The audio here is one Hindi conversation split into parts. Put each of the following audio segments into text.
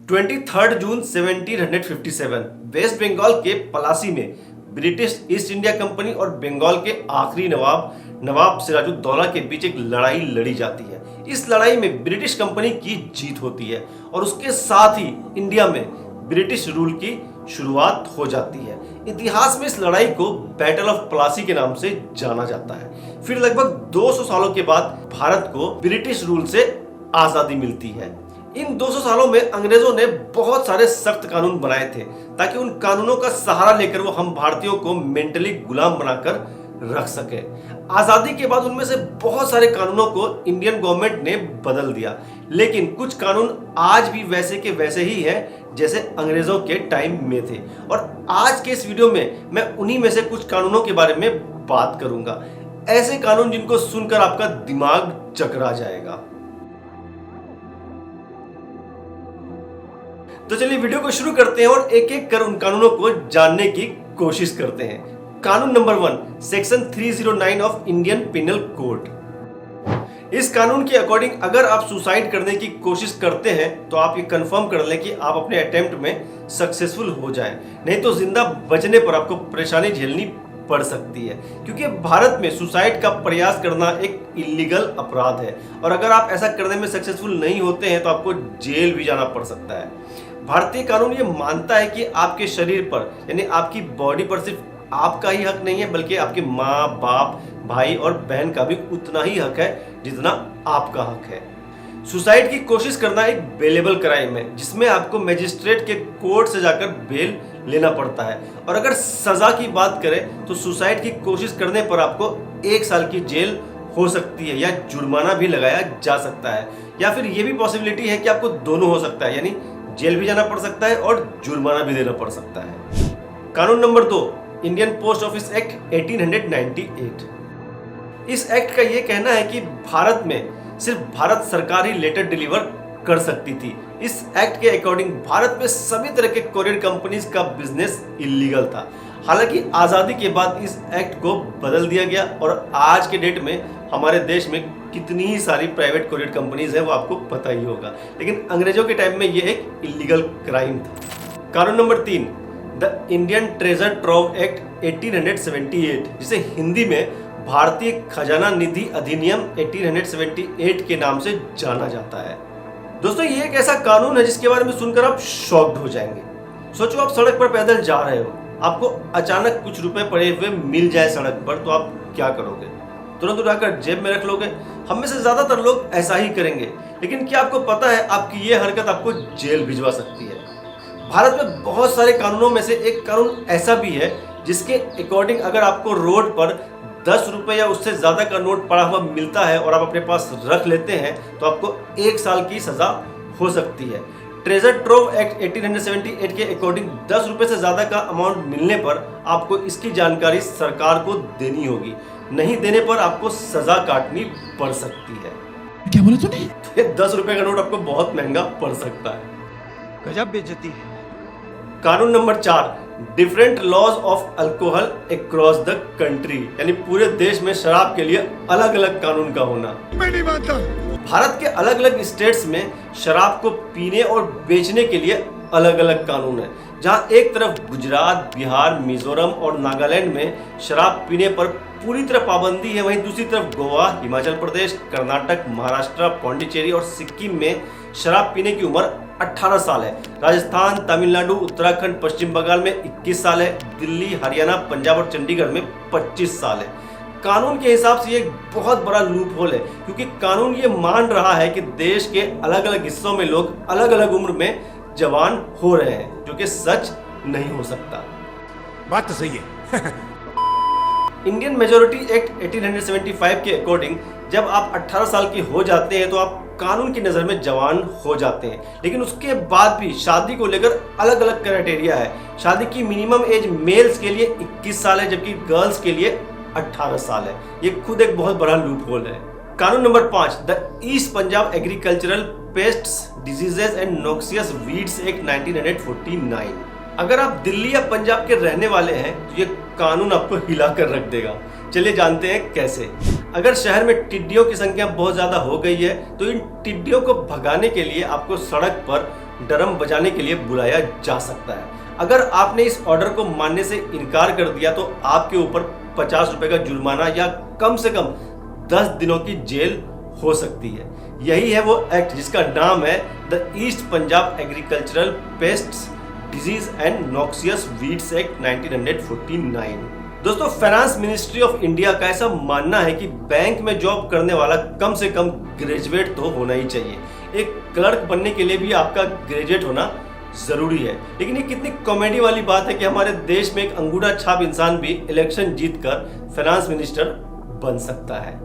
23 जून 1757 वेस्ट बंगाल के पलासी में ब्रिटिश ईस्ट इंडिया कंपनी और बंगाल के आखिरी नवाब सिराजुद्दौला के बीच एक लड़ाई लड़ी जाती है। इस लड़ाई में ब्रिटिश कंपनी की जीत होती है और उसके साथ ही इंडिया में ब्रिटिश रूल की शुरुआत हो जाती है। इतिहास में इस लड़ाई को बैटल ऑफ प्लासी के नाम से जाना जाता है। फिर लगभग 200 सालों के बाद भारत को ब्रिटिश रूल से आजादी मिलती है। इन 200 सालों में अंग्रेजों ने बहुत सारे सख्त कानून बनाए थे ताकि उन कानूनों का सहारा लेकर वो हम भारतीयों को मेंटली गुलाम बनाकर रख सके। आजादी के बाद उनमें से बहुत सारे कानूनों को इंडियन गवर्नमेंट ने बदल दिया, लेकिन कुछ कानून आज भी वैसे के वैसे ही हैं जैसे अंग्रेजों के टाइम में थे। और आज के इस वीडियो में मैं उन्हीं में से कुछ कानूनों के बारे में बात करूंगा, ऐसे कानून जिनको सुनकर आपका दिमाग चकरा जाएगा। तो चलिए वीडियो को शुरू करते हैं और एक एक कर उन कानूनों को जानने की कोशिश करते हैं। कानून number 1, section 309 of Indian penal code. इस कानून के अकॉर्डिंग अगर आप सुसाइड करने की कोशिश करते हैं तो आप ये कंफर्म कर लें कि आप अपने अटेम्प्ट में सक्सेसफुल हो जाएं, नहीं तो जिंदा बचने पर आपको परेशानी झेलनी पड़ सकती है, क्योंकि भारत में सुसाइड का प्रयास करना एक इलीगल अपराध है और अगर आप ऐसा करने में सक्सेसफुल नहीं होते हैं तो आपको जेल भी जाना पड़ सकता है। भारतीय कानून ये मानता है कि आपके शरीर पर यानी आपकी बॉडी पर सिर्फ आपका ही हक नहीं है, बल्कि आपके माँ बाप भाई और बहन का भी उतना ही हक है जितना आपका हक है। सुसाइड की कोशिश करना एक बेलेबल क्राइम है जिसमें आपको मजिस्ट्रेट के कोर्ट से जाकर बेल लेना पड़ता है और अगर सजा की बात करें तो सुसाइड की कोशिश करने पर आपको 1 साल की जेल हो सकती है या जुर्माना भी लगाया जा सकता है, या फिर ये भी पॉसिबिलिटी है कि आपको दोनों हो सकता है, यानी जेल भी जाना पड़ सकता है और जुर्माना भी देना पड़ सकता है। कानून number 2, Indian post office act 1898। इस एक्ट का ये कहना है कि भारत में सिर्फ भारत सरकार ही लेटर डिलीवर कर सकती थी। इस एक्ट के अकॉर्डिंग भारत में सभी तरह के कोरियर कंपनीज का बिजनेस इलीगल था। हालांकि आज़ादी के बाद इस एक्ट को बदल दिया गया और आज के डेट में हमारे देश में कितनी ही सारी प्राइवेट कोरियर कंपनीज है वो आपको पता ही होगा, लेकिन अंग्रेजों के टाइम में ये एक इलीगल क्राइम था। कानून number 3, the Indian treasure trove act 1878, जिसे हिंदी में भारतीय खजाना निधि अधिनियम 1878 के नाम से जाना जाता है। दोस्तों ये एक ऐसा कानून है जिसके बारे में सुनकर आप शॉक्ड हो जाएंगे। सोचो आप सड़क पर पैदल जा रहे हो, आपको अचानक कुछ रुपए पड़े हुए मिल जाए सड़क पर, तो आप क्या करोगे? तुरंत उठाकर जेब में रख लोगे। हम में से ज्यादातर लोग ऐसा ही करेंगे, लेकिन क्या आपको पता है आपकी ये हरकत आपको जेल भिजवा सकती है। भारत में बहुत सारे कानूनों में से एक कानून ऐसा भी है जिसके अकॉर्डिंग अगर आपको रोड पर 10 रुपए या उससे ज्यादा का नोट पड़ा हुआ मिलता है और आप अपने पास रख लेते हैं तो आपको 1 साल की सजा हो सकती है। ट्रेजर ट्रोव एक्ट 1878 के अकॉर्डिंग 10 रुपए से ज्यादा का अमाउंट मिलने पर आपको इसकी जानकारी सरकार को देनी होगी, नहीं देने पर आपको सजा काटनी पड़ सकती है। क्या बोला तूने? 10 रुपए का नोट आपको बहुत महंगा पड़ सकता है। गजब बेइज्जती है। कानून number 4, different laws of alcohol across the country, यानी पूरे देश में शराब के लिए अलग अलग कानून का होना। मैं नहीं मानता। भारत के अलग अलग स्टेट्स में शराब को पीने और बेचने के लिए अलग अलग कानून है। जहां एक तरफ गुजरात, बिहार, मिजोरम और नागालैंड में शराब पीने पर पूरी तरह पाबंदी है, वहीं दूसरी तरफ गोवा, हिमाचल प्रदेश, कर्नाटक, महाराष्ट्र, पौंडीचेरी और सिक्किम में शराब पीने की उम्र 18 साल है। राजस्थान, तमिलनाडु, उत्तराखंड, पश्चिम बंगाल में 21 साल है। दिल्ली, हरियाणा, पंजाब और चंडीगढ़ में 25 साल है। कानून के हिसाब से ये एक बहुत बड़ा लूप होल है, क्योंकि कानून ये मान रहा है कि देश के अलग अलग हिस्सों में लोग अलग अलग उम्र में जवान हो रहे हैं, जो कि सच नहीं हो सकता। बात तो सही है। इंडियन मेजोरिटी एक्ट 1875 के अकॉर्डिंग जब आप 18 साल के हो जाते हैं तो आप कानून की नज़र में जवान हो जाते हैं, लेकिन उसके बाद भी शादी को लेकर अलग अलग क्राइटेरिया है। शादी की मिनिमम एज मेल्स के लिए 21 साल है जबकि गर्ल्स के लिए 18 साल है। ये खुद एक बहुत बड़ा लूप होल है। कानून number 5, the east Punjab agricultural pests, diseases and noxious weeds act 1949। अगर आप दिल्ली या पंजाब के रहने वाले हैं तो ये कानून आपको हिला कर रख देगा। चलिए जानते हैं कैसे। अगर शहर में टिड्डियों की संख्या बहुत ज्यादा हो गई है तो इन टिड्डियों को भगाने के लिए आपको सड़क पर ड्रम बजाने के लिए बुलाया जा सकता है। अगर आपने इस ऑर्डर को मानने से इनकार कर दिया तो आपके ऊपर 50 रुपए का जुर्माना या कम से कम 10 दिनों की जेल हो सकती है। यही है वो एक्ट जिसका नाम है the east Punjab agricultural pests disease and noxious weeds act 1949। दोस्तों, फाइनेंस मिनिस्ट्री ऑफ इंडिया का ऐसा मानना है कि बैंक में जॉब करने वाला कम से कम ग्रेजुएट तो होना ही चाहिए। एक क्लर्क बनने के लिए भी आपका ग्रेजुएट होना जरूरी है। लेकिन ये कितनी कॉमेडी वाली बात है कि हमारे देश में एक अंगूठा छाप इंसान भी इलेक्शन जीतकर फाइनेंस मिनिस्टर बन सकता है।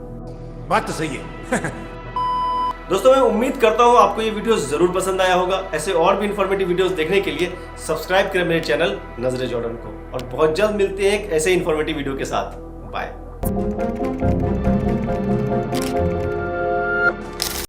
बात तो सही है। दोस्तों, मैं उम्मीद करता हूं आपको ये वीडियो जरूर पसंद आया होगा। ऐसे और भी इंफॉर्मेटिव वीडियोस देखने के लिए सब्सक्राइब करें मेरे चैनल नजरे जॉर्डन को, और बहुत जल्द मिलते हैं एक ऐसे इंफॉर्मेटिव वीडियो के साथ। बाय।